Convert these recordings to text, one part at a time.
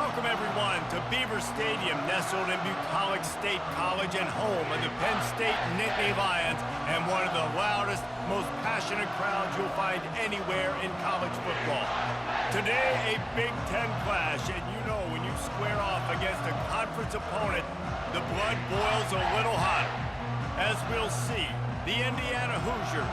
Welcome, everyone, to Beaver Stadium, nestled in Bucolic State College and home of the Penn State Nittany Lions, and one of the loudest, most passionate crowds you'll find anywhere in college football. Today, a Big Ten clash, and you know when you square off against a conference opponent, the blood boils a little hotter. As we'll see, the Indiana Hoosiers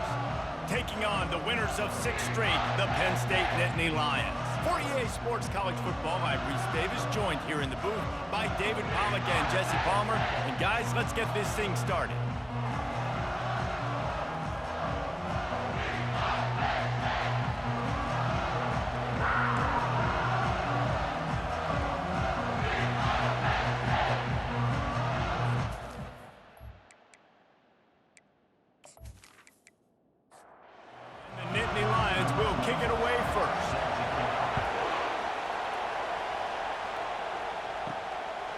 taking on the winners of 6 straight, the Penn State Nittany Lions. For EA Sports College Football, I'm Reese Davis, joined here in the booth by David Pollack and Jesse Palmer. And guys, let's get this thing started. The Nittany Lions will kick it away first.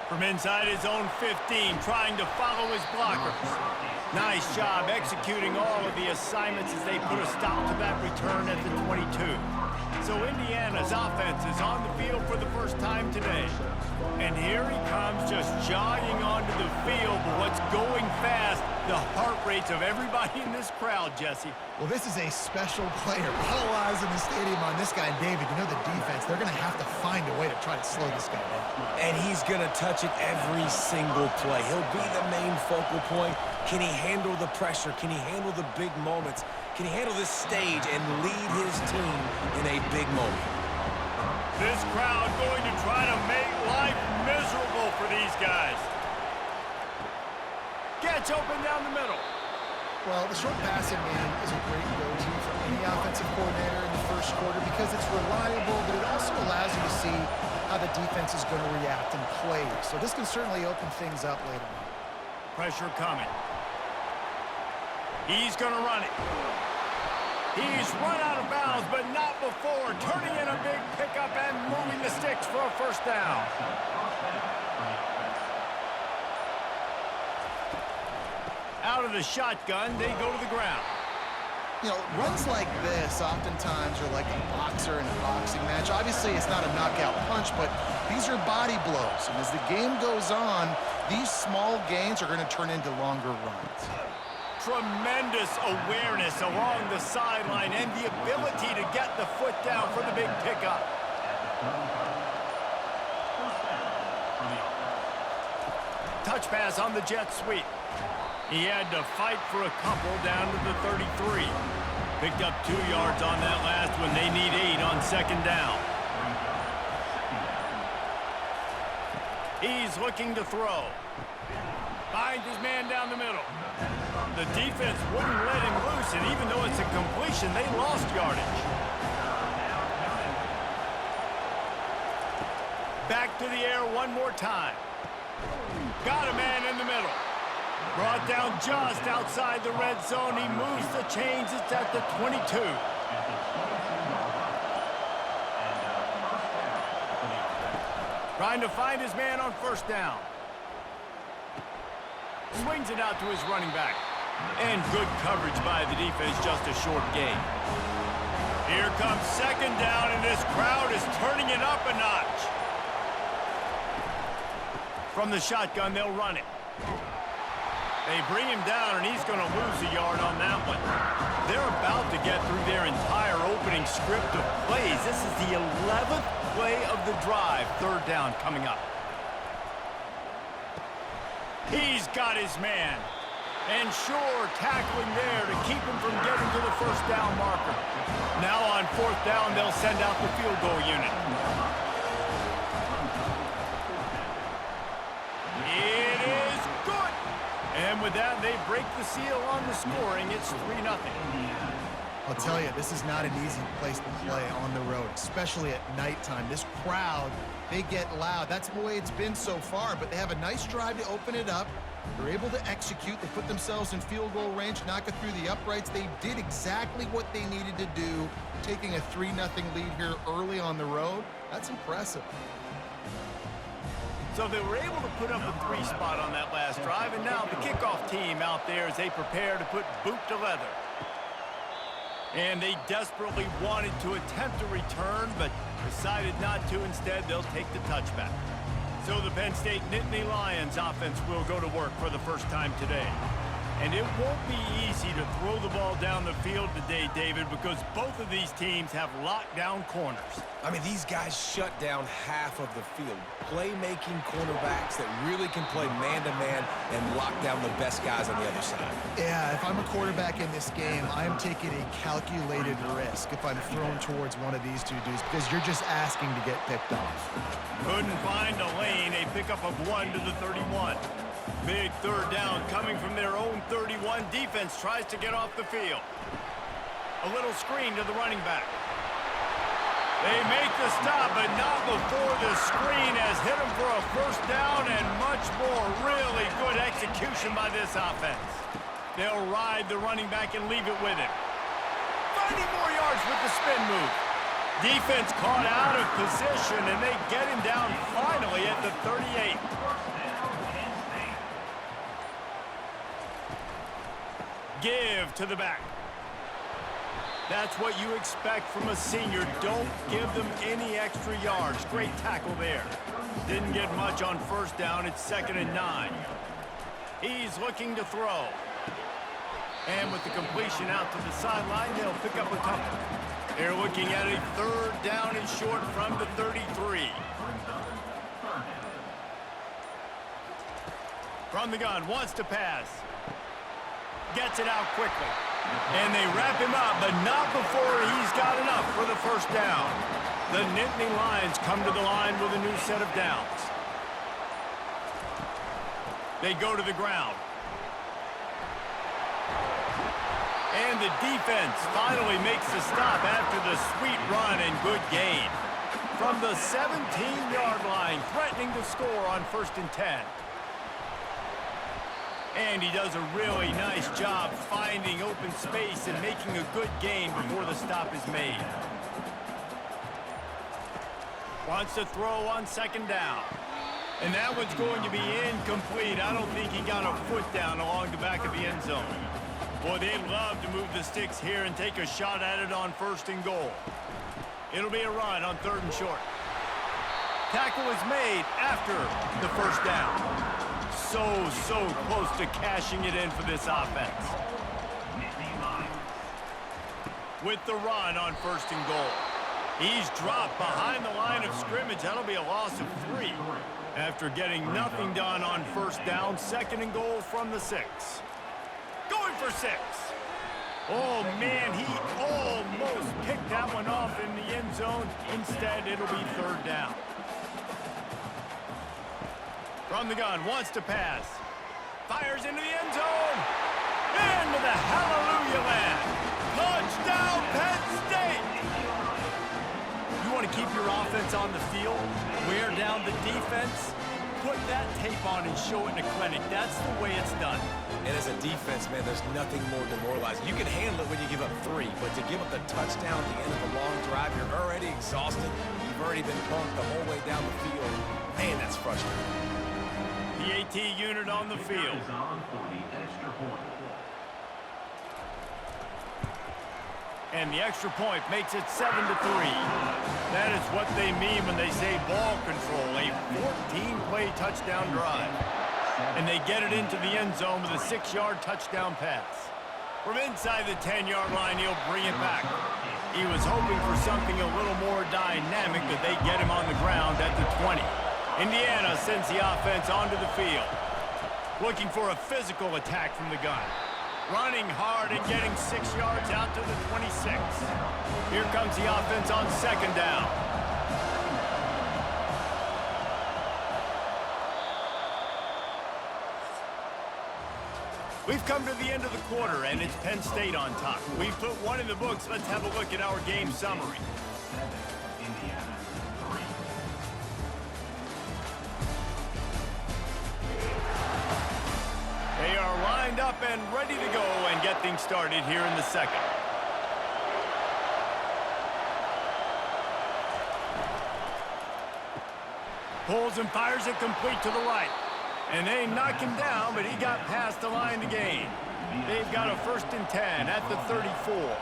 From inside his own 15, trying to follow his blockers. Nice job executing all of the assignments as they put a stop to that return at the 22. So Indiana's offense is on the field for the first time today. And here he comes, just jogging onto the field. But what's going fast, the heart rates of everybody in this crowd, Jesse. Well, this is a special player. All eyes in the stadium on this guy. And David, you know the defense, they're going to have to find a way to try to slow this guy down. And he's going to touch it every single play. He'll be the main focal point. Can he handle the pressure? Can he handle the big moments? Can he handle this stage and lead his team in a big moment? This crowd going to try to make life miserable for these guys. Gets open down the middle. Well, the short passing game is a great go-to for any offensive coordinator in the first quarter because it's reliable, but it also allows you to see how the defense is going to react and play. So this can certainly open things up later on. Pressure coming. He's going to run it. He's run out of bounds, but not before turning in a big pickup and moving the sticks for a first down. Out of the shotgun, they go to the ground. You know, runs like this oftentimes are like a boxer in a boxing match. Obviously, it's not a knockout punch, but these are body blows. And as the game goes on, these small gains are going to turn into longer runs. Tremendous awareness along the sideline and the ability to get the foot down for the big pickup. Touch pass on the jet sweep. He had to fight for a couple down to the 33. Picked up 2 yards on that last one. They need 8 on second down. He's looking to throw. Finds his man down the middle. The defense wouldn't let him loose, and even though it's a completion, they lost yardage. Back to the air one more time. Got a man in the middle. Brought down just outside the red zone. He moves the chains. It's at the 22. Trying to find his man on first down. Swings it out to his running back. And good coverage by the defense, just a short gain. Here comes second down, and this crowd is turning it up a notch. From the shotgun, they'll run it. They bring him down, and he's going to lose a yard on that one. They're about to get through their entire opening script of plays. This is the 11th play of the drive. Third down coming up. He's got his man. And sure, tackling there to keep him from getting to the first down marker. Now on fourth down, they'll send out the field goal unit. It is good. And with that, they break the seal on the scoring. It's 3-0. I'll tell you, this is not an easy place to play on the road, especially at nighttime. This crowd, they get loud. That's the way it's been so far, but they have a nice drive to open it up. They're able to execute. They put themselves in field goal range, knock it through the uprights. They did exactly what they needed to do, taking a 3-0 lead here early on the road. That's impressive. So they were able to put up a 3 spot on that last drive, and now the kickoff team out there as they prepare to put boot to leather. And they desperately wanted to attempt a return, but decided not to. Instead, they'll take the touchback. So the Penn State Nittany Lions offense will go to work for the first time today. And it won't be easy to throw the ball down the field today, David, because both of these teams have lockdown corners. I mean, these guys shut down half of the field. Playmaking cornerbacks that really can play man-to-man and lock down the best guys on the other side. Yeah, if I'm a quarterback in this game, I am taking a calculated risk if I'm thrown towards one of these two dudes because you're just asking to get picked off. Couldn't find a lane, a pickup of 1 to the 31. Big third down coming from their own 31. Defense tries to get off the field. A little screen to the running back. They make the stop, but not before the screen has hit them for a first down and much more. Really good execution by this offense. They'll ride the running back and leave it with him. Finding more yards with the spin move. Defense caught out of position, and they get him down finally at the 38. Give to the back. That's what you expect from a senior. Don't give them any extra yards. Great tackle there. Didn't get much on first down. It's 2nd and 9. He's looking to throw. And with the completion out to the sideline, they'll pick up a couple. They're looking at a 3rd down and short from the 33. From the gun, wants to pass. Gets it out quickly. And they wrap him up, but not before he's got enough for the first down. The Nittany Lions come to the line with a new set of downs. They go to the ground. And the defense finally makes the stop after the sweet run and good gain. From the 17-yard line, threatening to score on 1st and 10. And he does a really nice job finding open space and making a good gain before the stop is made. Wants to throw on 2nd down. And that one's going to be incomplete. I don't think he got a foot down along the back of the end zone. Boy, they'd love to move the sticks here and take a shot at it on 1st and goal. It'll be a run on 3rd and short. Tackle is made after the first down. So close to cashing it in for this offense. With the run on 1st and goal. He's dropped behind the line of scrimmage. That'll be a loss of 3. After getting nothing done on 1st down, 2nd and goal from the 6. Going for 6. Oh, man, he almost picked that one off in the end zone. Instead, it'll be 3rd down. From the gun, wants to pass. Fires into the end zone. Into the hallelujah land. Touchdown, Penn State. You want to keep your offense on the field? Wear down the defense? Put that tape on and show it in a clinic. That's the way it's done. And as a defense, man, there's nothing more demoralizing. You can handle it when you give up 3, but to give up the touchdown at the end of a long drive, you're already exhausted. You've already been punked the whole way down the field. Man, that's frustrating. The AT unit on the field. And the extra point makes it 7-3. That is what they mean when they say ball control. A 14-play touchdown drive. And they get it into the end zone with a 6-yard touchdown pass. From inside the 10-yard line, he'll bring it back. He was hoping for something a little more dynamic, but they get him on the ground at the 20. Indiana sends the offense onto the field. Looking for a physical attack from the gun. Running hard and getting 6 yards out to the 26. Here comes the offense on 2nd down. We've come to the end of the quarter, and it's Penn State on top. We've put one in the books. Let's have a look at our game summary. They are lined up and ready to go and get things started here in the 2nd. Pulls and fires it complete to the right. And they knock him down, but he got past the line to gain. They've got a 1st and 10 at the 34.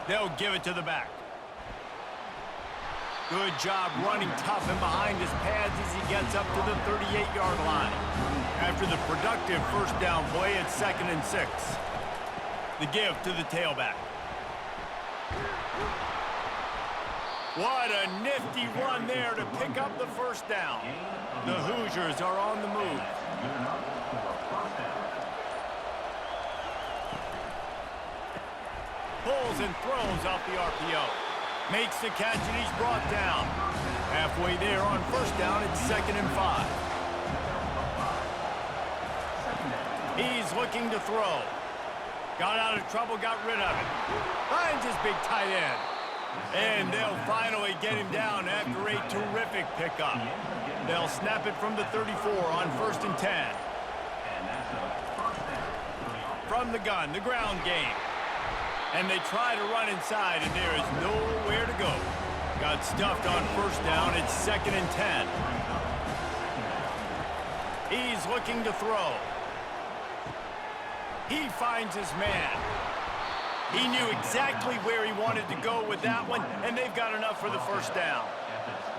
They'll give it to the back. Good job running tough and behind his pads as he gets up to the 38-yard line. After the productive first down play, it's 2nd and 6. The give to the tailback. What a nifty run there to pick up the first down. The Hoosiers are on the move. Pulls and throws off the RPO. Makes the catch and he's brought down. Halfway there on first down, it's 2nd and 5. He's looking to throw. Got out of trouble, got rid of it. Finds his big tight end. And they'll finally get him down after a terrific pickup. They'll snap it from the 34 on 1st and 10. From the gun, the ground game. And they try to run inside, and there is nowhere to go. Got stuffed on first down. It's 2nd and 10. He's looking to throw. He finds his man. He knew exactly where he wanted to go with that one, and they've got enough for the first down.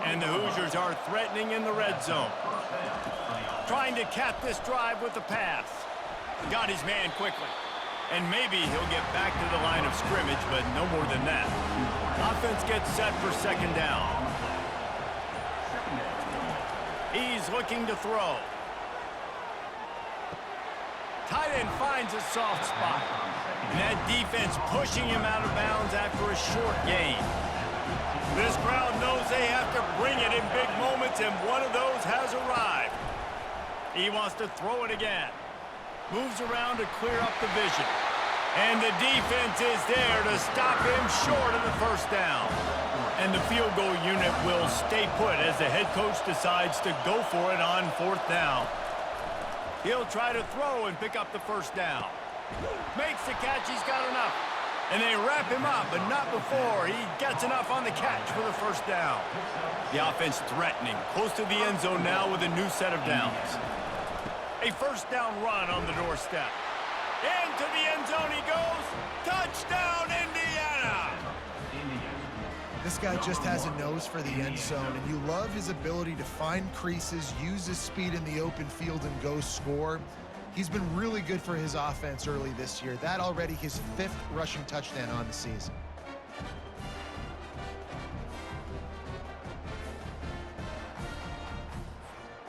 And the Hoosiers are threatening in the red zone. Trying to cap this drive with the pass. Got his man quickly. And maybe he'll get back to the line of scrimmage, but no more than that. Offense gets set for 2nd down. He's looking to throw. Tight end finds a soft spot. And that defense pushing him out of bounds after a short gain. This crowd knows they have to bring it in big moments, and one of those has arrived. He wants to throw it again. Moves around to clear up the vision. And the defense is there to stop him short of the first down. And the field goal unit will stay put as the head coach decides to go for it on 4th down. He'll try to throw and pick up the first down. Makes the catch, he's got enough. And they wrap him up, but not before he gets enough on the catch for the first down. The offense threatening, close to the end zone now with a new set of downs. A first down run on the doorstep. Into the end zone he goes. Touchdown, Indiana! This guy just has a nose for the end zone, and you love his ability to find creases, use his speed in the open field, and go score. He's been really good for his offense early this year. That already his 5th rushing touchdown on the season.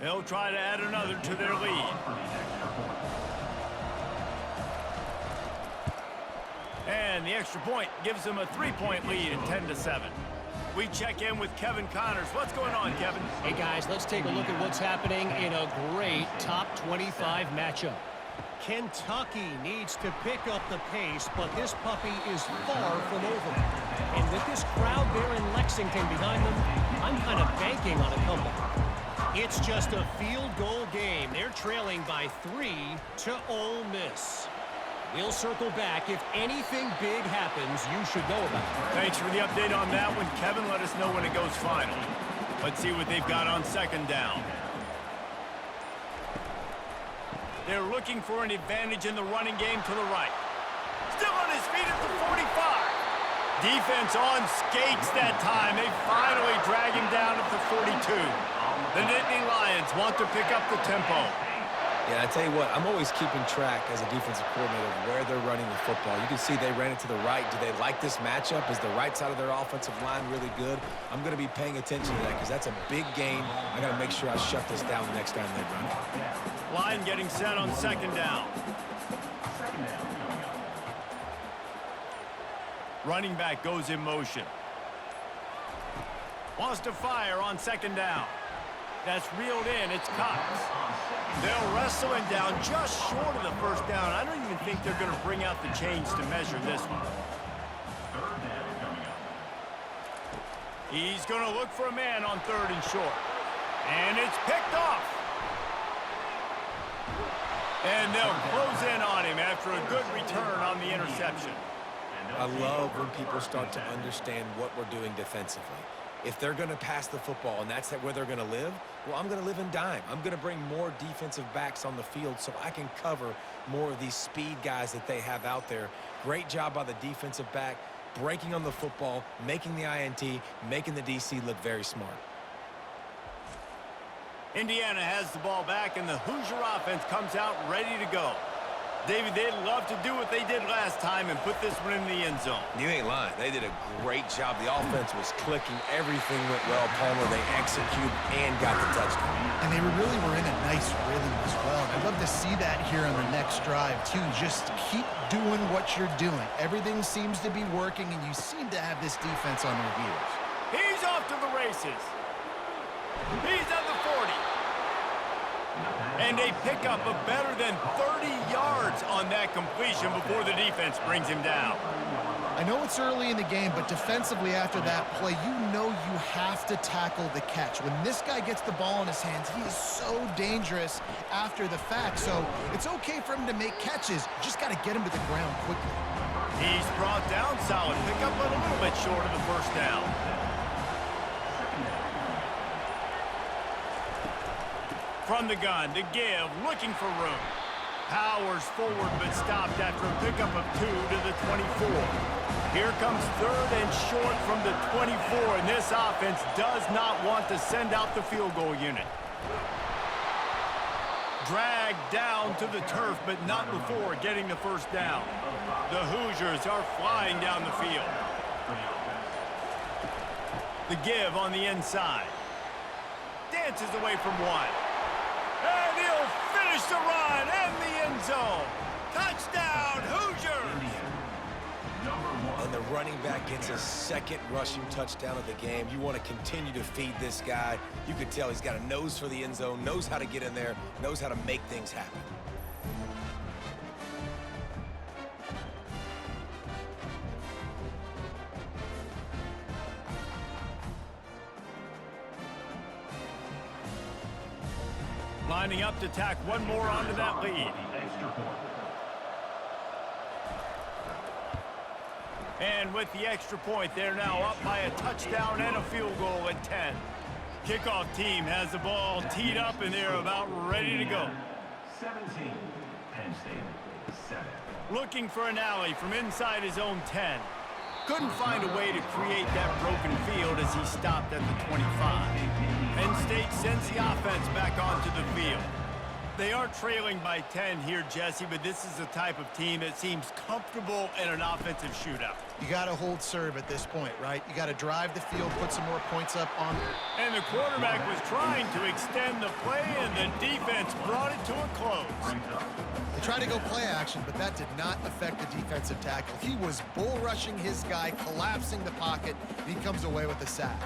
They'll try to add another to their lead. And the extra point gives them a 3-point lead at 10-7. We check in with Kevin Connors. What's going on, Kevin? Hey, guys, let's take a look at what's happening in a great top 25 matchup. Kentucky needs to pick up the pace, but this puppy is far from over. And with this crowd there in Lexington behind them, I'm kind of banking on a comeback. It's just a field goal game. They're trailing by 3 to Ole Miss. We'll circle back. If anything big happens, you should know about it. Thanks for the update on that one, Kevin. Let us know when it goes final. Let's see what they've got on 2nd down. They're looking for an advantage in the running game to the right. Still on his feet at the 45. Defense on skates that time. They finally drag him down at the 42. The Nittany Lions want to pick up the tempo. Yeah, I tell you what, I'm always keeping track as a defensive coordinator of where they're running the football. You can see they ran it to the right. Do they like this matchup? Is the right side of their offensive line really good? I'm going to be paying attention to that because that's a big game. I got to make sure I shut this down the next time they run it. Line getting set on 2nd down. Running back goes in motion. Wants to fire on 2nd down. That's reeled in. It's Cox. They'll wrestle him down just short of the first down. I don't even think they're going to bring out the chains to measure this one. He's going to look for a man on 3rd and short. And it's picked off. And they'll close in on him after a good return on the interception. I love when people start to understand what we're doing defensively. If they're going to pass the football and that's where they're going to live, well, I'm going to live in dime. I'm going to bring more defensive backs on the field so I can cover more of these speed guys that they have out there. Great job by the defensive back, breaking on the football, making the INT, making the DC look very smart. Indiana has the ball back, and the Hoosier offense comes out ready to go. David, they'd love to do what they did last time and put this one in the end zone. You ain't lying. They did a great job. The offense was clicking. Everything went well, Palmer. They executed and got the touchdown. And they really were in a nice rhythm as well. I'd love to see that here on the next drive, too. Just keep doing what you're doing. Everything seems to be working, and you seem to have this defense on their heels. He's off to the races. He's at the 40. And a pickup of better than 30 yards on that completion before the defense brings him down. I know it's early in the game, but defensively after that play, you know you have to tackle the catch. When this guy gets the ball in his hands, he is so dangerous after the fact. So it's okay for him to make catches. You just got to get him to the ground quickly. He's brought down, solid pickup, but a little bit short of the first down. From the gun, to give, looking for room. Powers forward, but stopped after a pickup of 2 to the 24. Here comes 3rd and short from the 24, and this offense does not want to send out the field goal unit. Dragged down to the turf, but not before getting the first down. The Hoosiers are flying down the field. The give on the inside. Dances away from one. And he'll finish the run and the end zone. Touchdown, Hoosiers! And the running back gets his 2nd rushing touchdown of the game. You want to continue to feed this guy. You could tell he's got a nose for the end zone, knows how to get in there, knows how to make things happen. Lining up to tack one more onto that lead. And with the extra point, they're now up by a touchdown and a field goal at 10. Kickoff team has the ball teed up, and they're about ready to go. 17, Penn State, 7. Looking for an alley from inside his own 10. Couldn't find a way to create that broken field as he stopped at the 25. Penn State sends the offense back onto the field. They are trailing by 10 here, Jesse, but this is the type of team that seems comfortable in an offensive shootout. You got to hold serve at this point, right? You got to drive the field, put some more points up on. And the quarterback was trying to extend the play, and the defense brought it to a close. They tried to go play action, but that did not affect the defensive tackle. He was bull rushing his guy, collapsing the pocket, and he comes away with a sack.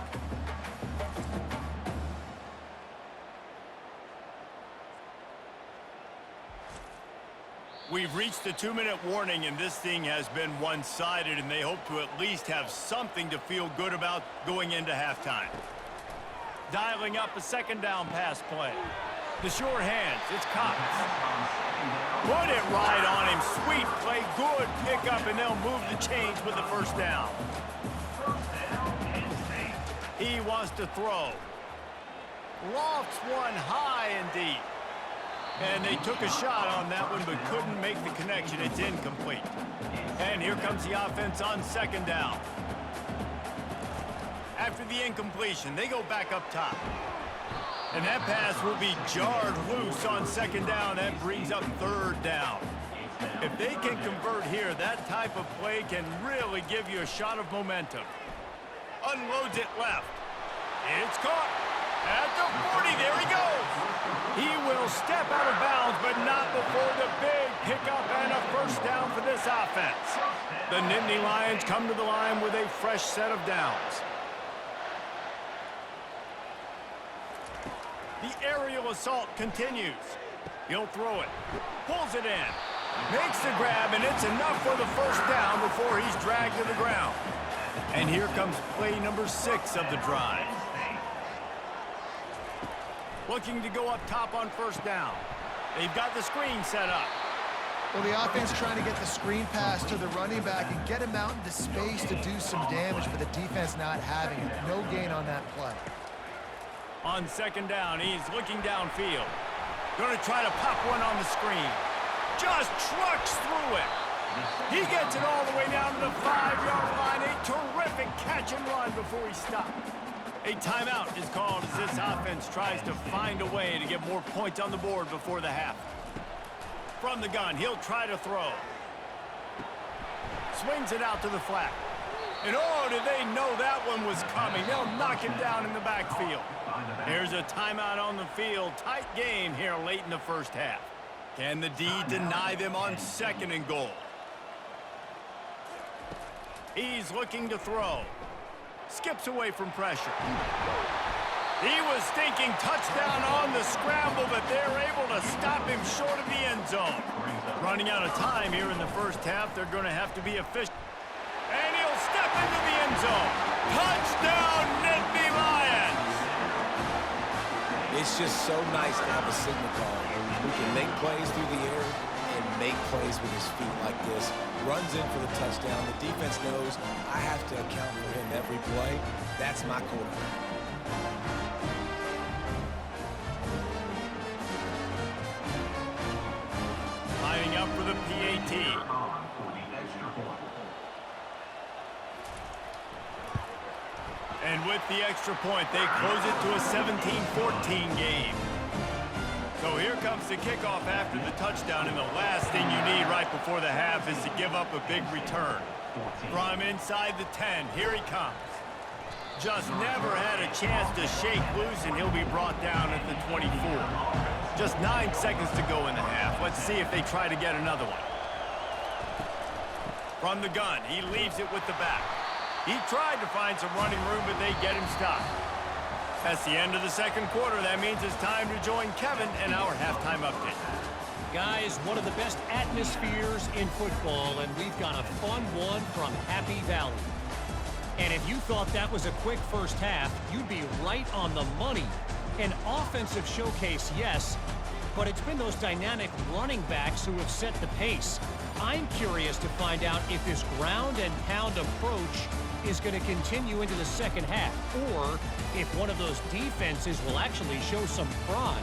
We've reached the 2-minute warning, and this thing has been one-sided, and they hope to at least have something to feel good about going into halftime. Dialing up a 2nd down pass play. The short hands, it's Cox. Put it right on him. Sweet play, good pickup, and they'll move the chains with the first down. He wants to throw. Lofts one high and deep. And they took a shot on that one, but couldn't make the connection. It's incomplete. And here comes the offense on 2nd down. After the incompletion, they go back up top. And that pass will be jarred loose on 2nd down. That brings up 3rd down. If they can convert here, that type of play can really give you a shot of momentum. Unloads it left. It's caught. At the 40, there he goes. He will step out of bounds, but not before the big pickup and a first down for this offense. The Nittany Lions come to the line with a fresh set of downs. The aerial assault continues. He'll throw it. Pulls it in. Makes the grab, and it's enough for the first down before he's dragged to the ground. And here comes play number 6 of the drive. Looking to go up top on first down. They've got the screen set up. Well, the offense trying to get the screen pass to the running back and get him out into space to do some damage, but the defense not having it. No gain on that play. On second down, he's looking downfield. Going to try to pop one on the screen. Just trucks through it. He gets it all the way down to the 5-yard line. A terrific catch and run before he stopped. A timeout is called as this offense tries to find a way to get more points on the board before the half. From the gun, he'll try to throw. Swings it out to the flat. And oh, did they know that one was coming. They'll knock him down in the backfield. There's a timeout on the field. Tight game here late in the first half. Can the D deny them on second and goal? He's looking to throw. Skips away from pressure. He was thinking touchdown on the scramble, but they're able to stop him short of the end zone. Running out of time here in the first half, they're going to have to be efficient. And he'll step into the end zone. Touchdown, Nittany Lions! It's just so nice to have a signal call who can make plays through the air and make plays with his feet like this. Runs in for the touchdown. The defense knows I have to account for him every play. That's my quarterback. Lining up for the PAT. And with the extra point, they close it to a 17-14 game. So here comes the kickoff after the touchdown, and the last thing you need right before the half is to give up a big return. From inside the 10, here he comes. Just never had a chance to shake loose, and he'll be brought down at the 24. Just 9 seconds to go in the half. Let's see if they try to get another one. From the gun, he leaves it with the back. He tried to find some running room, but they get him stopped. That's the end of the second quarter. That means it's time to join Kevin and our halftime update. Guys, one of the best atmospheres in football, and we've got a fun one from Happy Valley. And if you thought that was a quick first half, you'd be right on the money. An offensive showcase, yes, but it's been those dynamic running backs who have set the pace. I'm curious to find out if this ground and pound approach is going to continue into the second half, or if one of those defenses will actually show some pride.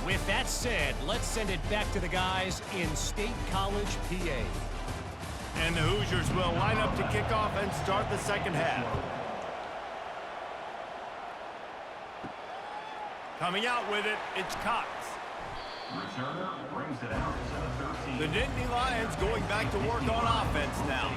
With that said, let's send it back to the guys in State College, PA. And the Hoosiers will line up to kick off and start the second half. Coming out with it, it's Cox. Returner brings it out to the 13. The Nittany Lions going back to work on offense now.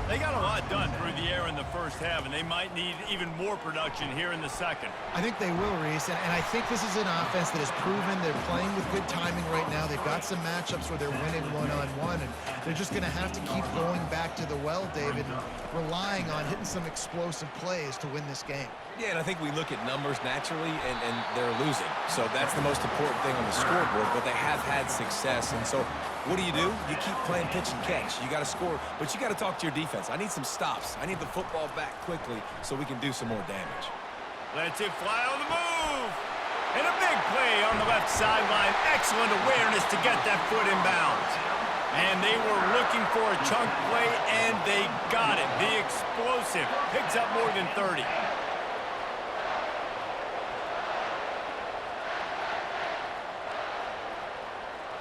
They got a lot done through the air in the first half, and they might need even more production here in the second. I think they will, Reese, and I think this is an offense that has proven they're playing with good timing right now. They've got some matchups where they're winning one-on-one, and they're just going to have to keep going back to the well, David, and relying on hitting some explosive plays to win this game. Yeah, and I think we look at numbers naturally, and they're losing. So that's the most important thing on the scoreboard, but they have had success. And so what do? You keep playing pitch and catch. You got to score, but you got to talk to your defense. I need some stops. I need the football back quickly so we can do some more damage. Lets it fly on the move. And a big play on the left sideline. Excellent awareness to get that foot in bounds. And they were looking for a chunk play, and they got it. The explosive picks up more than 30.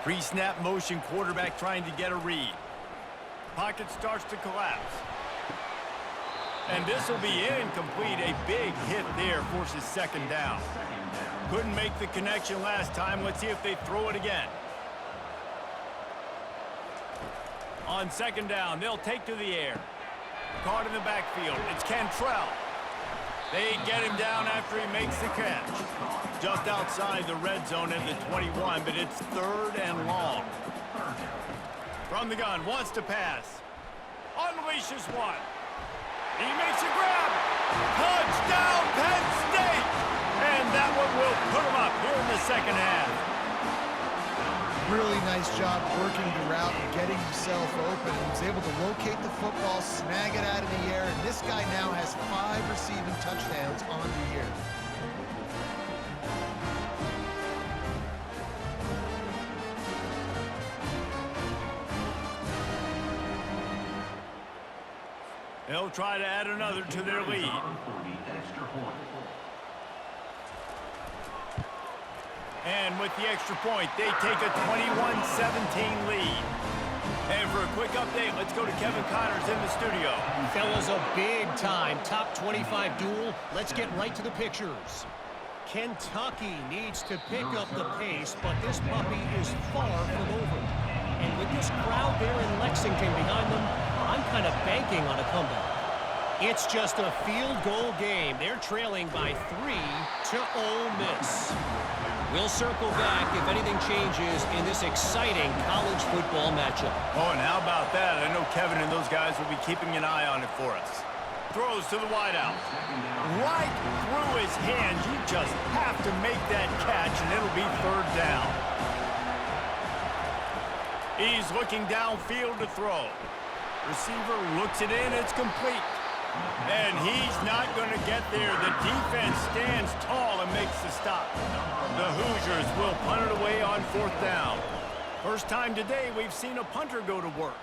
Pre-snap motion, quarterback trying to get a read. Pocket starts to collapse. And this will be incomplete. A big hit there forces second down. Couldn't make the connection last time. Let's see if they throw it again. On second down, they'll take to the air. Caught in the backfield. It's Cantrell. They get him down after he makes the catch. Just outside the red zone at the 21, but it's third and long. From the gun, wants to pass. Unleashes one. He makes a grab. Touchdown, Penn State! And that one will put him up here in the second half. Really nice job working the route and getting himself open. He was able to locate the football, snag it out of the air, and this guy now has 5 receiving touchdowns on the year. They'll try to add another to their lead. And with the extra point, they take a 21-17 lead. And for a quick update, let's go to Kevin Connors in the studio. Fellas, a big-time top 25 duel. Let's get right to the pictures. Kentucky needs to pick up the pace, but this puppy is far from over. And with this crowd there in Lexington behind them, I'm kind of banking on a comeback. It's just a field goal game. They're trailing by 3 to Ole Miss. We'll circle back if anything changes in this exciting college football matchup. Oh, and how about that? I know Kevin and those guys will be keeping an eye on it for us. Throws to the wideout. Right through his hands. You just have to make that catch, and it'll be third down. He's looking downfield to throw. Receiver looks it in. It's complete. And he's not going to get there. The defense stands tall and makes the stop. The Hoosiers will punt it away on fourth down. First time today we've seen a punter go to work.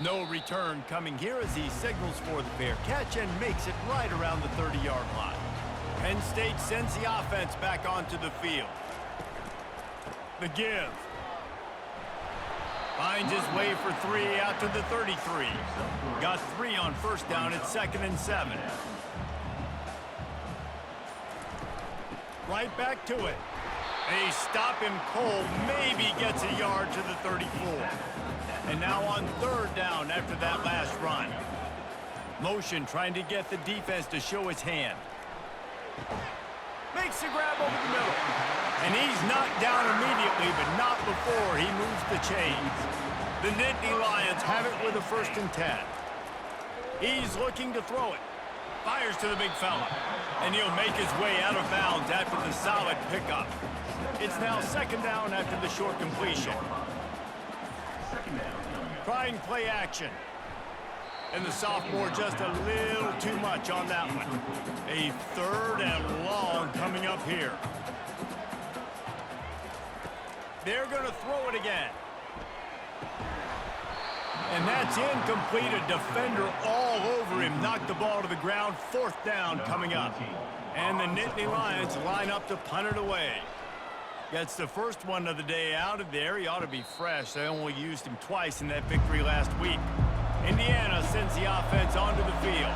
No return coming here as he signals for the fair catch and makes it right around the 30-yard line. Penn State sends the offense back onto the field. The give. Finds his way for 3 out to the 33. Got 3 on first down at 2nd and 7. Right back to it. They stop him cold. Maybe gets a yard to the 34. And now on third down after that last run. Motion trying to get the defense to show his hand. Makes the grab over the middle. And he's knocked down immediately, but not before he moves the chains. The Nittany Lions have it with a 1st and 10. He's looking to throw it. Fires to the big fella. And he'll make his way out of bounds after the solid pickup. It's now 2nd down after the short completion. Trying play action. And the sophomore just a little too much on that one. A 3rd and long coming up here. They're going to throw it again. And that's incomplete. A defender all over him. Knocked the ball to the ground. 4th down coming up. And the Nittany Lions line up to punt it away. Gets the first one of the day out of there. He ought to be fresh. They only used him twice in that victory last week. Indiana sends the offense onto the field.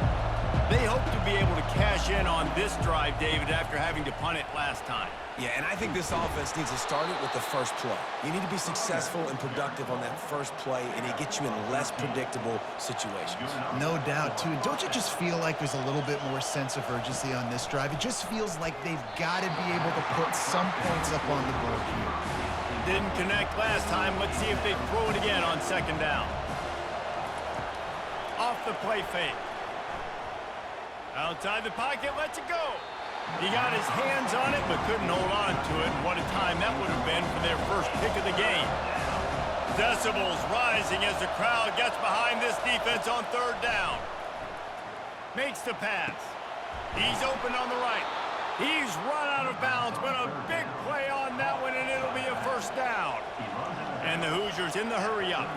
They hope to be able to cash in on this drive, David, after having to punt it last time. Yeah, and I think this offense needs to start it with the first play. You need to be successful and productive on that first play, and it gets you in less predictable situations. No doubt, too. Don't you just feel like there's a little bit more sense of urgency on this drive? It just feels like they've got to be able to put some points up on the board here. Didn't connect last time. Let's see if they throw it again on 2nd down. Off the play fake. Outside the pocket, lets it go. He got his hands on it, but couldn't hold on to it. And what a time that would have been for their first pick of the game. Decibels rising as the crowd gets behind this defense on 3rd down. Makes the pass. He's open on the right. He's run out of bounds, but a big play on that one, and it'll be a 1st down. And the Hoosiers in the hurry up.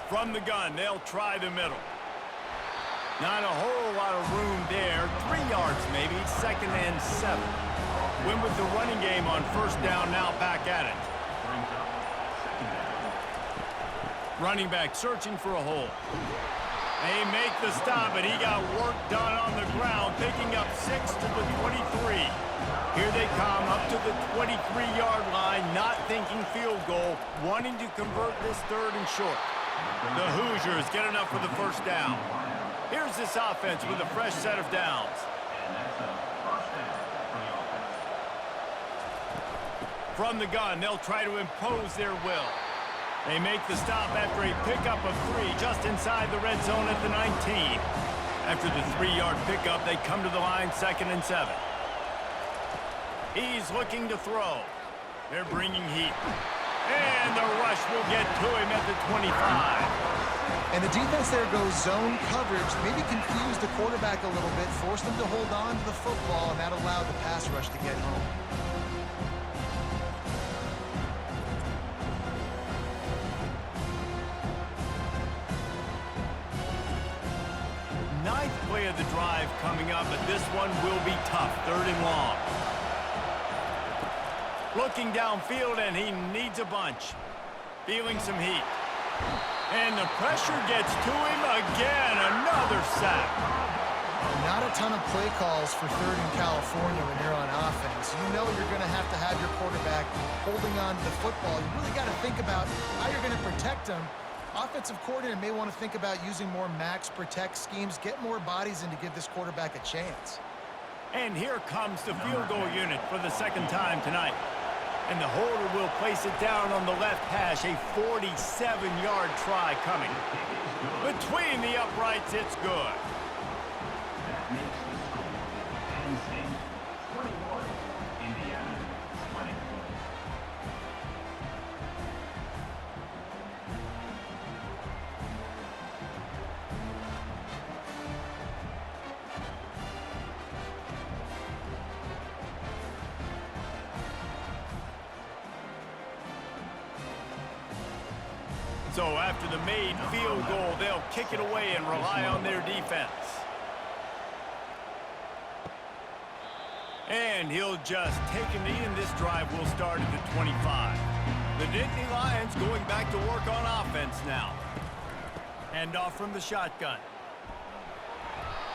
From the gun, they'll try the middle. Not a whole lot of room there. 3 yards maybe, 2nd and 7. Win with the running game on 1st down, now back at it. Running back searching for a hole. They make the stop, but he got work done on the ground, picking up 6 to the 23. Here they come up to the 23-yard line, not thinking field goal, wanting to convert this 3rd and short. The Hoosiers get enough for the 1st down. Here's this offense with a fresh set of downs. From the gun, they'll try to impose their will. They make the stop after a pickup of 3 just inside the red zone at the 19. After the 3-yard pickup, they come to the line 2nd and 7. He's looking to throw. They're bringing heat. And the rush will get to him at the 25. And the defense there goes zone coverage, maybe confused the quarterback a little bit, forced him to hold on to the football, and that allowed the pass rush to get home. play of the drive coming up, but this one will be tough. 3rd and long. Looking downfield, and he needs a bunch. Feeling some heat. And the pressure gets to him again. Another sack. Not a ton of play calls for 3rd and California when you're on offense. You know you're going to have your quarterback holding on to the football. You really got to think about how you're going to protect him. Offensive coordinator may want to think about using more max protect schemes, get more bodies in to give this quarterback a chance. And here comes the field goal unit for the 2nd time tonight. And the holder will place it down on the left hash. A 47-yard try coming. Between the uprights, it's good. That makes the score Penn State 21, Indiana 20. So after the made field goal, they'll kick it away and rely on their defense. And he'll just take a knee, and this drive will start at the 25. The Nittany Lions going back to work on offense now. Hand off from the shotgun.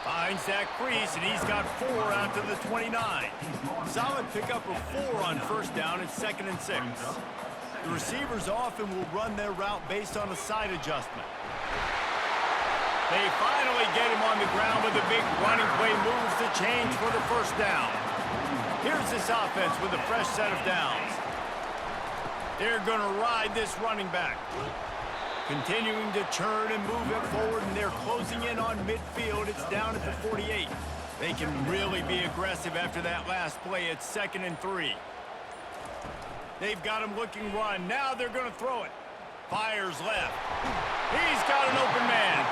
Finds that crease, and he's got 4 out to the 29. Solid pickup of 4 on 1st down. It's 2nd and 6. The receivers often will run their route based on a side adjustment. They finally get him on the ground with a big running play, moves the change for the 1st down. Here's this offense with a fresh set of downs. They're going to ride this running back. Continuing to churn and move it forward, and they're closing in on midfield. It's down at the 48. They can really be aggressive after that last play. It's 2nd and 3. They've got him looking run. Now they're going to throw it. Fires left. He's got an open man.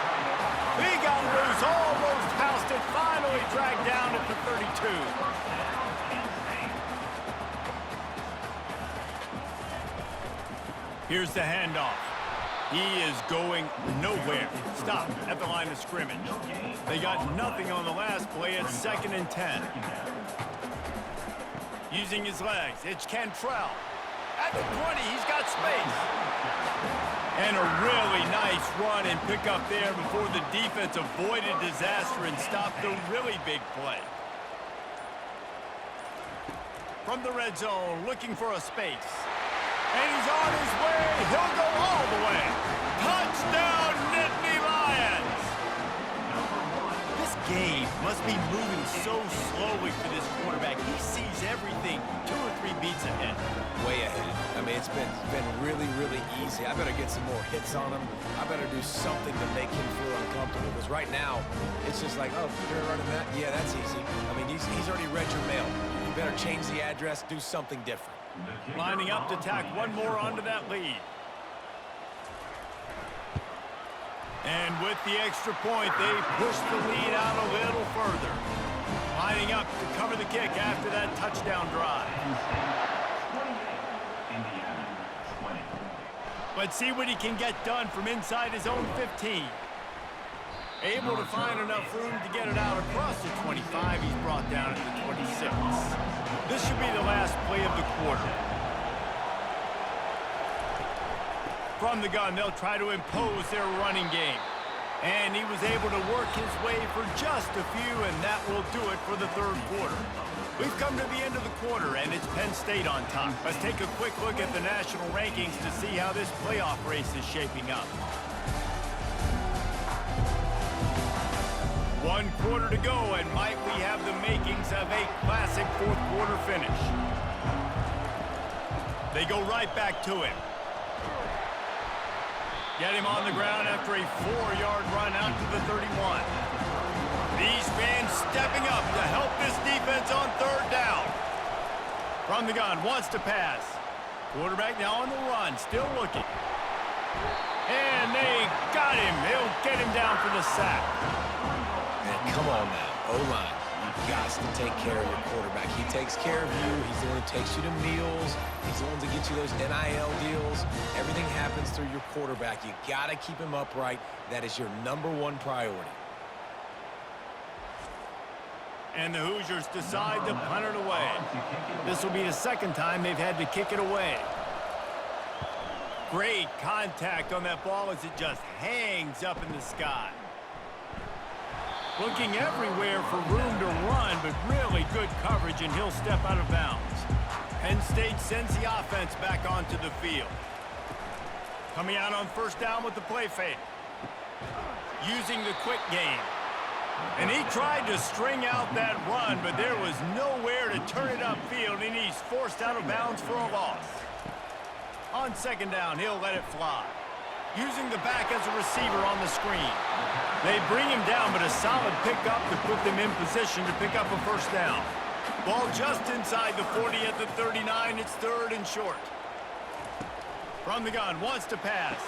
He got loose, almost housed it, finally dragged down at the 32. Here's the handoff. He is going nowhere. Stop at the line of scrimmage. They got nothing on the last play. It's 2nd and 10. Using his legs, it's Cantrell. At the 20, he's got space. And a really nice run and pickup there before the defense avoided disaster and stopped the really big play. From the red zone, looking for a space. And he's on his way. He'll go all the way. Touchdown, Nittany Lions! This game must be moving so slowly for this quarterback. He sees everything 2 or 3 beats ahead. Way ahead. I mean, it's been really, really easy. I better get some more hits on him. I better do something to make him feel uncomfortable. Because right now, it's just like, oh, you're running that? Yeah, that's easy. I mean, he's already read your mail. You better change the address, do something different. Lining up to tack one more onto that lead. And with the extra point, they push the lead out a little further. Lining up to cover the kick after that touchdown drive. Let's see what he can get done from inside his own 15. Able to find enough room to get it out across the 25. He's brought down at the 26. This should be the last play of the quarter. From the gun, they'll try to impose their running game. And he was able to work his way for just a few, and that will do it for the 3rd quarter. We've come to the end of the quarter, and it's Penn State on top. Let's take a quick look at the national rankings to see how this playoff race is shaping up. 1 quarter to go, and might we have the makings of a classic 4th quarter finish. They go right back to him. Get him on the ground after a 4-yard run out to the 31. These fans stepping up to help this defense on 3rd down. From the gun, wants to pass. Quarterback now on the run, still looking. And they got him. They'll get him down for the sack. Man, come on now, O-line. You got to take care of your quarterback. He takes care of you. He's the one who takes you to meals. He's the one to get you those NIL deals. Everything happens through your quarterback. You got to keep him upright. That is your #1 priority. And the Hoosiers decide to punt it away. This will be the second time they've had to kick it away. Great contact on that ball as it just hangs up in the sky. Looking everywhere for room to run, but really good coverage, and he'll step out of bounds. Penn State sends the offense back onto the field. Coming out on first down with the play fake. Using the quick game. And he tried to string out that run, but there was nowhere to turn it upfield, and he's forced out of bounds for a loss. On second down, he'll let it fly. Using the back as a receiver on the screen. They bring him down, but a solid pickup to put them in position to pick up a first down. Ball just inside the 40 at the 39. It's third and short. From the gun, wants to pass.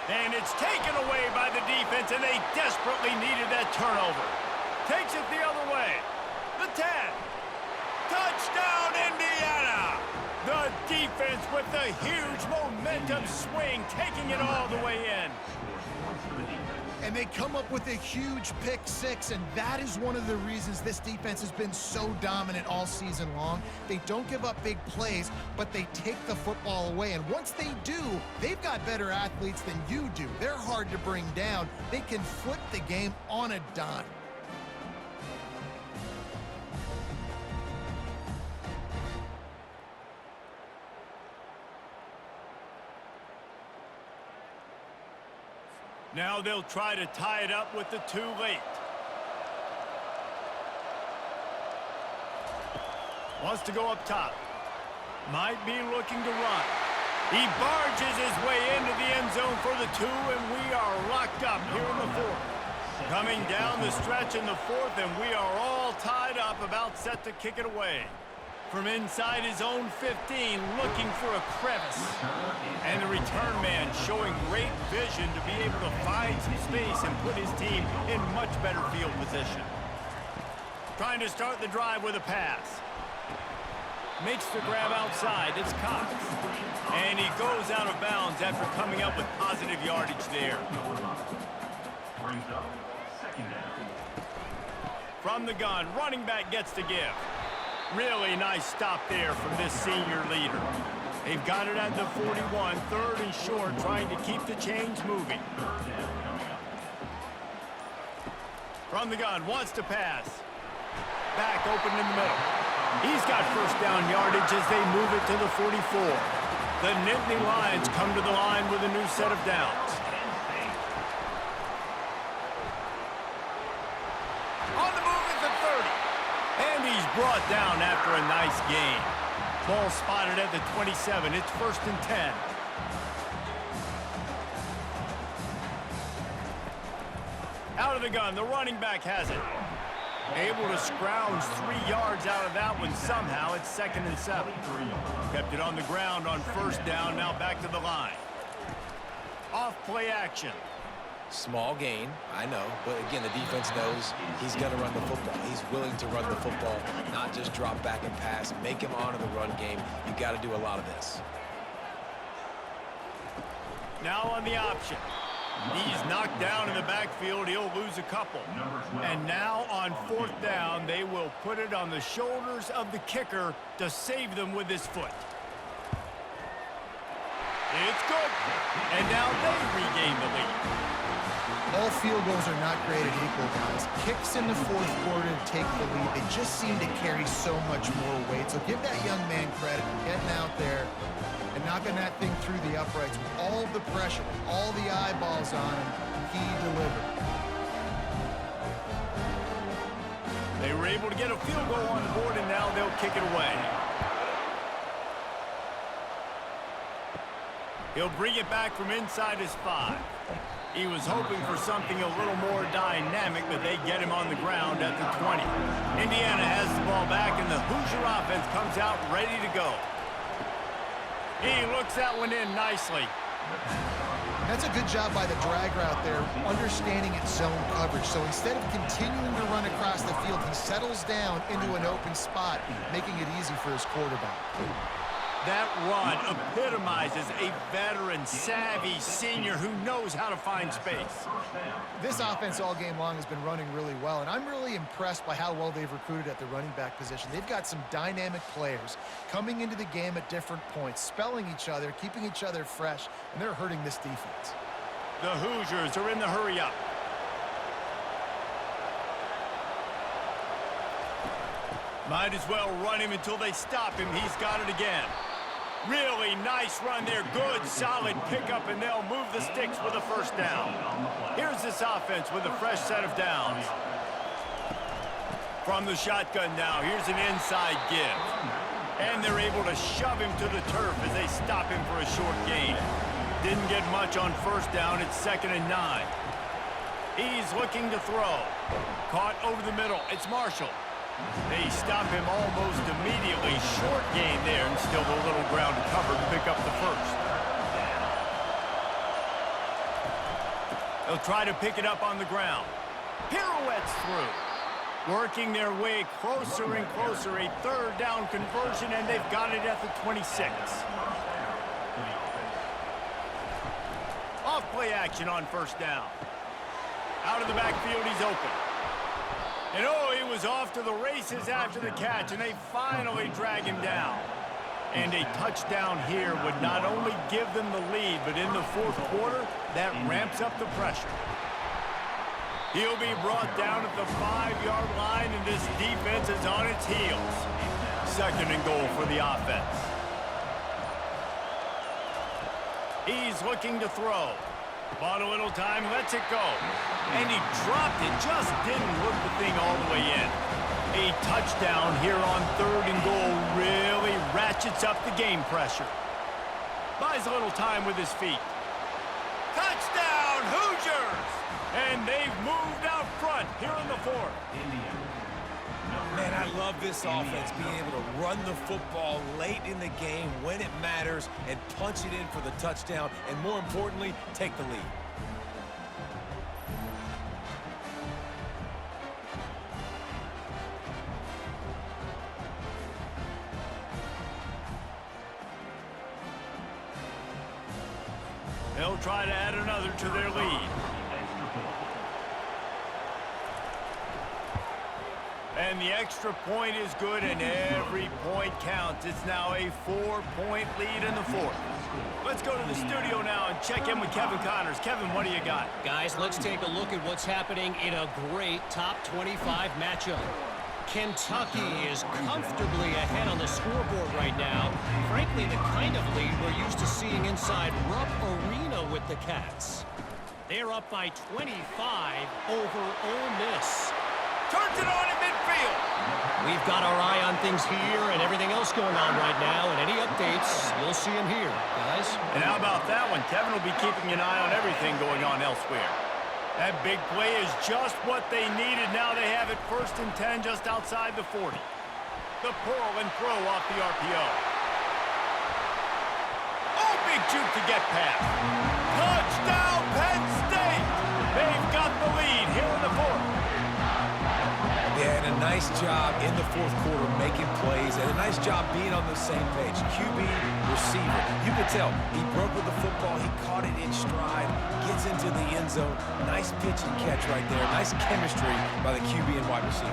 And it's taken away by the defense, and they desperately needed that turnover. Takes it the other way. The 10. Touchdown, Indiana! The defense with the huge momentum swing, taking it all the way in. And they come up with a huge pick six, and that is one of the reasons this defense has been so dominant all season long. They don't give up big plays, but they take the football away. And once they do, they've got better athletes than you do. They're hard to bring down. They can flip the game on a dime. Now they'll try to tie it up with the too late. Wants to go up top. Might be looking to run. He barges his way into the end zone for the 2, and we are locked up here in the 4th. Coming down the stretch in the 4th, and we are all tied up, about set to kick it away. From inside his own 15, looking for a crevice. And the return man showing great vision to be able to find some space and put his team in much better field position. Trying to start the drive with a pass. Makes the grab outside. It's Cox. And he goes out of bounds after coming up with positive yardage there. Brings up second down. From the gun, running back gets to give. Really nice stop there from this senior leader. They've got it at the 41, third and short, trying to keep the chains moving. From the gun, wants to pass. Back open in the middle. He's got first down yardage as they move it to the 44. The Nittany Lions come to the line with a new set of downs. On the move at the 30. And he's brought down after a nice gain. Ball spotted at the 27. It's first and 10. Out of the gun, the running back has it. Able to scrounge 3 yards out of that one somehow. It's second and 7. Kept it on the ground on first down, now back to the line. Off play action. Small gain, I know, but again, the defense knows he's going to run the football. He's willing to run the football, not just drop back and pass, make him honor the run game. You got to do a lot of this. Now on the option. He's knocked down in the backfield. He'll lose a couple. And now on fourth down, they will put it on the shoulders of the kicker to save them with his foot. It's good. And now they regain the lead. All field goals are not created equal, guys. Kicks in the 4th quarter to take the lead. They just seem to carry so much more weight. So give that young man credit for getting out there and knocking that thing through the uprights with all the pressure, with all the eyeballs on him. He delivered. They were able to get a field goal on the board, and now they'll kick it away. He'll bring it back from inside his 5. He was hoping for something a little more dynamic, but they get him on the ground at the 20. Indiana has the ball back, and the Hoosier offense comes out ready to go. He looks that one in nicely. That's a good job by the drag route there, understanding its zone coverage. So instead of continuing to run across the field, he settles down into an open spot, making it easy for his quarterback. That run epitomizes a veteran, savvy senior who knows how to find space. This offense all game long has been running really well, and I'm really impressed by how well they've recruited at the running back position. They've got some dynamic players coming into the game at different points, spelling each other, keeping each other fresh, and they're hurting this defense. The Hoosiers are in the hurry-up. Might as well run him until they stop him. He's got it again. Really nice run there. Good, solid pickup, and they'll move the sticks with a first down. Here's this offense with a fresh set of downs. From the shotgun now, here's an inside give. And they're able to shove him to the turf as they stop him for a short gain. Didn't get much on first down. It's 2nd and 9. He's looking to throw. Caught over the middle. It's Marshall. They stop him almost immediately. Short gain there, and still a little ground to cover to pick up the first. They'll try to pick it up on the ground. Pirouettes through. Working their way closer and closer. A 3rd down conversion, and they've got it at the 26. Off play action on first down. Out of the backfield, he's open. And oh, he was off to the races after the catch, and they finally drag him down. And a touchdown here would not only give them the lead, but in the 4th quarter, that ramps up the pressure. He'll be brought down at the 5-yard line, and this defense is on its heels. 2nd and goal for the offense. He's looking to throw. Bought a little time, lets it go. And he dropped it, just didn't look the thing all the way in. A touchdown here on 3rd and goal really ratchets up the game pressure. Buys a little time with his feet. Touchdown, Hoosiers! And they've moved out front here in the 4th. Man, I love this offense, being able to run the football late in the game when it matters and punch it in for the touchdown, and more importantly, take the lead. They'll try to add another to their lead. And the extra point is good, and every point counts. It's now a 4-point lead in the 4th. Let's go to the studio now and check in with Kevin Connors. Kevin, what do you got? Guys, let's take a look at what's happening in a great top 25 matchup. Kentucky is comfortably ahead on the scoreboard right now. Frankly, the kind of lead we're used to seeing inside Rupp Arena with the Cats. They're up by 25 over Ole Miss. Turns it on in midfield. We've got our eye on things here and everything else going on right now, and any updates, you'll see them here, guys. And how about that one? Kevin will be keeping an eye on everything going on elsewhere. That big play is just what they needed. Now they have it 1st and 10 just outside the 40. The pull and throw off the RPO. Oh, big juke to get past. Touchdown, Penn State! They've got the lead here in the 4th. Yeah, and a nice job in the 4th quarter making plays, and a nice job being on the same page. QB, receiver. You could tell he broke with the football. He caught it in stride, gets into the end zone. Nice pitch and catch right there. Nice chemistry by the QB and wide receiver.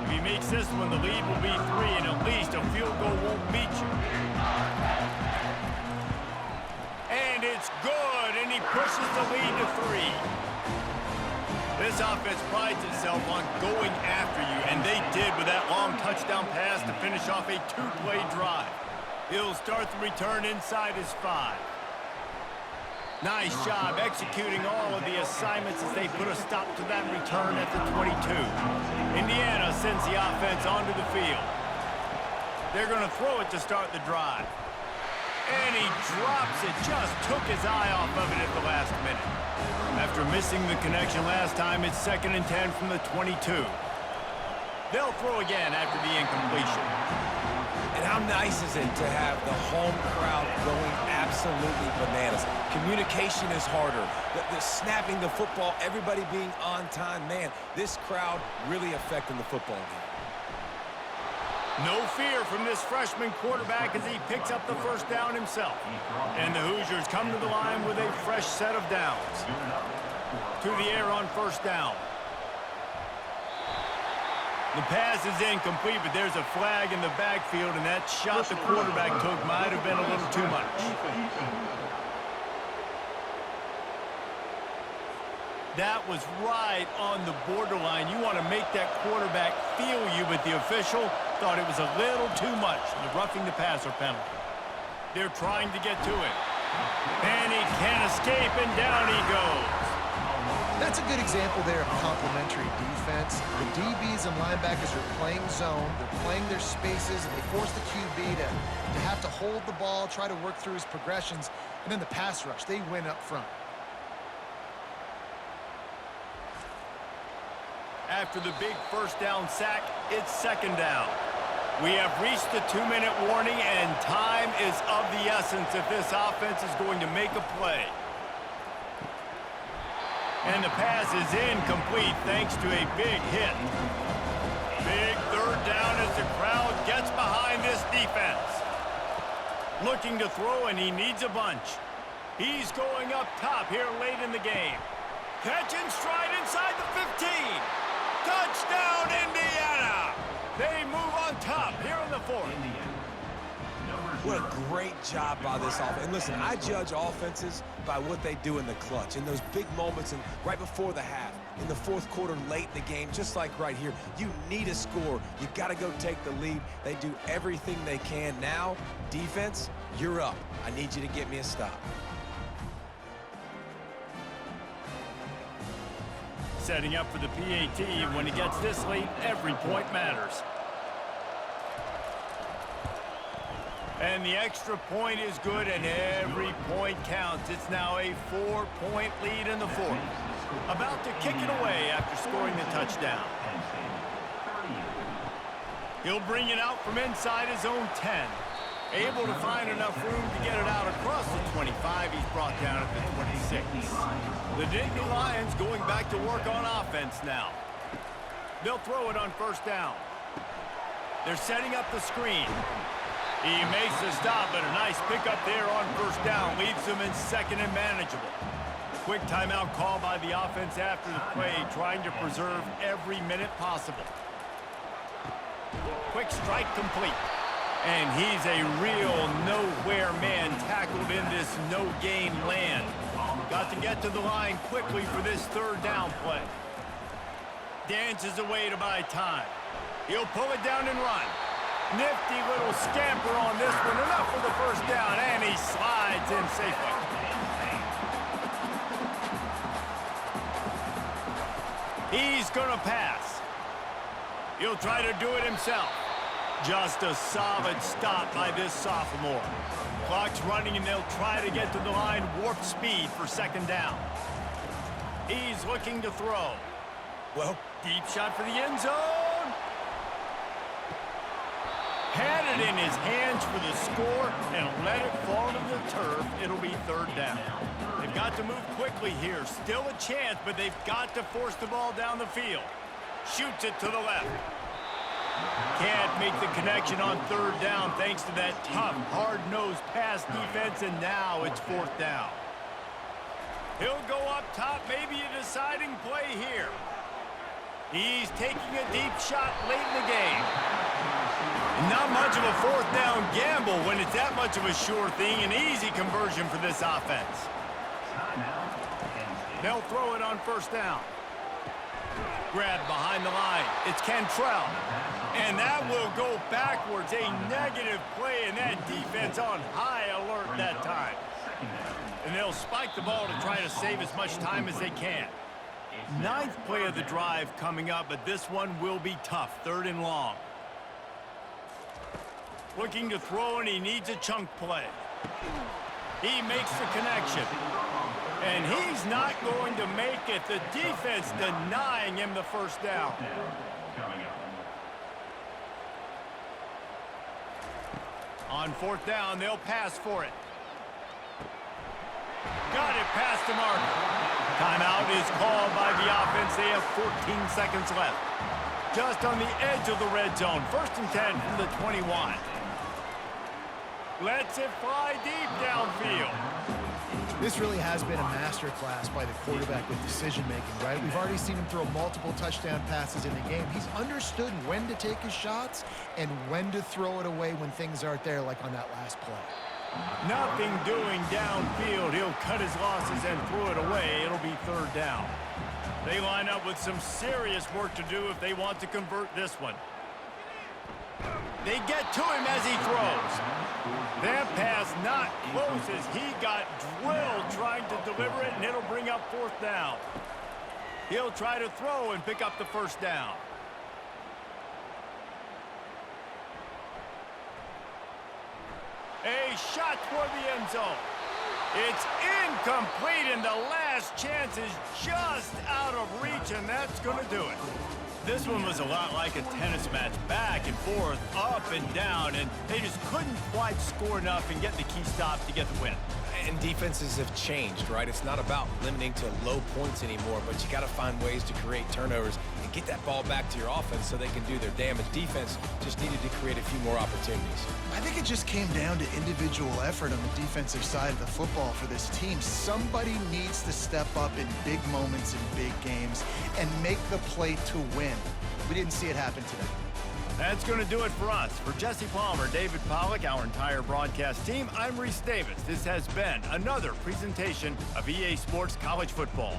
If he makes this one, the lead will be 3, and at least a field goal won't beat you. And it's good, and he pushes the lead to 3. This offense prides itself on going after you, and they did with that long touchdown pass to finish off a 2-play drive. He'll start the return inside his 5. Nice job executing all of the assignments as they put a stop to that return at the 22. Indiana sends the offense onto the field. They're going to throw it to start the drive. And he drops it, just took his eye off of it at the last minute. After missing the connection last time, it's 2nd and 10 from the 22. They'll throw again after the incompletion. And how nice is it to have the home crowd going absolutely bananas? Communication is harder. The snapping the football, everybody being on time. Man, this crowd really affecting the football game. No fear from this freshman quarterback as he picks up the first down himself. And the Hoosiers come to the line with a fresh set of downs. To the air on first down. The pass is incomplete, but there's a flag in the backfield, and that shot the quarterback took might have been a little too much. That was right on the borderline. You want to make that quarterback feel you, but the official thought it was a little too much. The roughing the passer penalty. They're trying to get to it. And he can't escape, and down he goes. That's a good example there of complementary defense. The DBs and linebackers are playing zone. They're playing their spaces, and they force the QB to have to hold the ball, try to work through his progressions, and then the pass rush. They win up front. After the big first down sack, it's second down. We have reached the 2-minute warning, and time is of the essence if this offense is going to make a play. And the pass is incomplete thanks to a big hit. Big third down as the crowd gets behind this defense. Looking to throw, and he needs a bunch. He's going up top here late in the game. Catch and stride inside the 15. Touchdown, Indiana! They move on top here in the fourth. What a great job by this offense. And listen, I judge offenses by what they do in the clutch, in those big moments and right before the half, in the fourth quarter, late in the game, just like right here. You need a score. You got to go take the lead. They do everything they can. Now, defense, you're up. I need you to get me a stop. Setting up for the PAT. When he gets this late, every point matters. And the extra point is good, and every point counts. It's now a 4-point lead in the fourth. About to kick it away after scoring the touchdown. He'll bring it out from inside his own 10. Able to find enough room to get it out across the 25. He's brought down at the 26. The Nittany Lions going back to work on offense now. They'll throw it on first down. They're setting up the screen. He makes the stop, but a nice pickup there on first down. Leaves them in second and manageable. Quick timeout call by the offense after the play, trying to preserve every minute possible. Quick strike complete. And he's a real nowhere man tackled in this no-gain land. Got to get to the line quickly for this third down play. Dances away to buy time. He'll pull it down and run. Nifty little scamper on this one. Enough for the first down, and he slides in safely. He's going to pass. He'll try to do it himself. Just a solid stop by this sophomore. Clock's running, and they'll try to get to the line warp speed for second down. He's looking to throw. Well, deep shot for the end zone. Had it in his hands for the score and let it fall to the turf. It'll be third down. They've got to move quickly here. Still a chance, but they've got to force the ball down the field. Shoots it to the left. Can't make the connection on third down thanks to that tough, hard-nosed pass defense, and now it's fourth down. He'll go up top, maybe a deciding play here. He's taking a deep shot late in the game. Not much of a fourth down gamble when it's that much of a sure thing, an easy conversion for this offense. They'll throw it on first down. Grabbed behind the line. It's Cantrell. And that will go backwards. A negative play, and that defense on high alert that time. And they'll spike the ball to try to save as much time as they can. Ninth play of the drive coming up, but this one will be tough. Third and long. Looking to throw, and he needs a chunk play. He makes the connection. And he's not going to make it. The defense denying him the first down. On fourth down, they'll pass for it. Got it past the marker. Timeout is called by the offense. They have 14 seconds left. Just on the edge of the red zone. 1st and 10 from the 21. Lets it fly deep downfield. This really has been a masterclass by the quarterback with decision-making, right? We've already seen him throw multiple touchdown passes in the game. He's understood when to take his shots and when to throw it away when things aren't there, like on that last play. Nothing doing downfield. He'll cut his losses and throw it away. It'll be 3rd down. They line up with some serious work to do if they want to convert this one. They get to him as he throws. That pass not close as he got drilled trying to deliver it, and it'll bring up 4th down. He'll try to throw and pick up the 1st down. A shot toward the end zone. It's incomplete, and the last chance is just out of reach, and that's going to do it. This one was a lot like a tennis match, back and forth, up and down, and they just couldn't quite score enough and get the key stop to get the win. And defenses have changed, right? It's not about limiting to low points anymore, but you got to find ways to create turnovers and get that ball back to your offense so they can do their damage. Defense just needed to create a few more opportunities. I think it just came down to individual effort on the defensive side of the football for this team. Somebody needs to step up in big moments in big games and make the play to win. We didn't see it happen today. That's going to do it for us. For Jesse Palmer, David Pollack, our entire broadcast team, I'm Reese Davis. This has been another presentation of EA Sports College Football.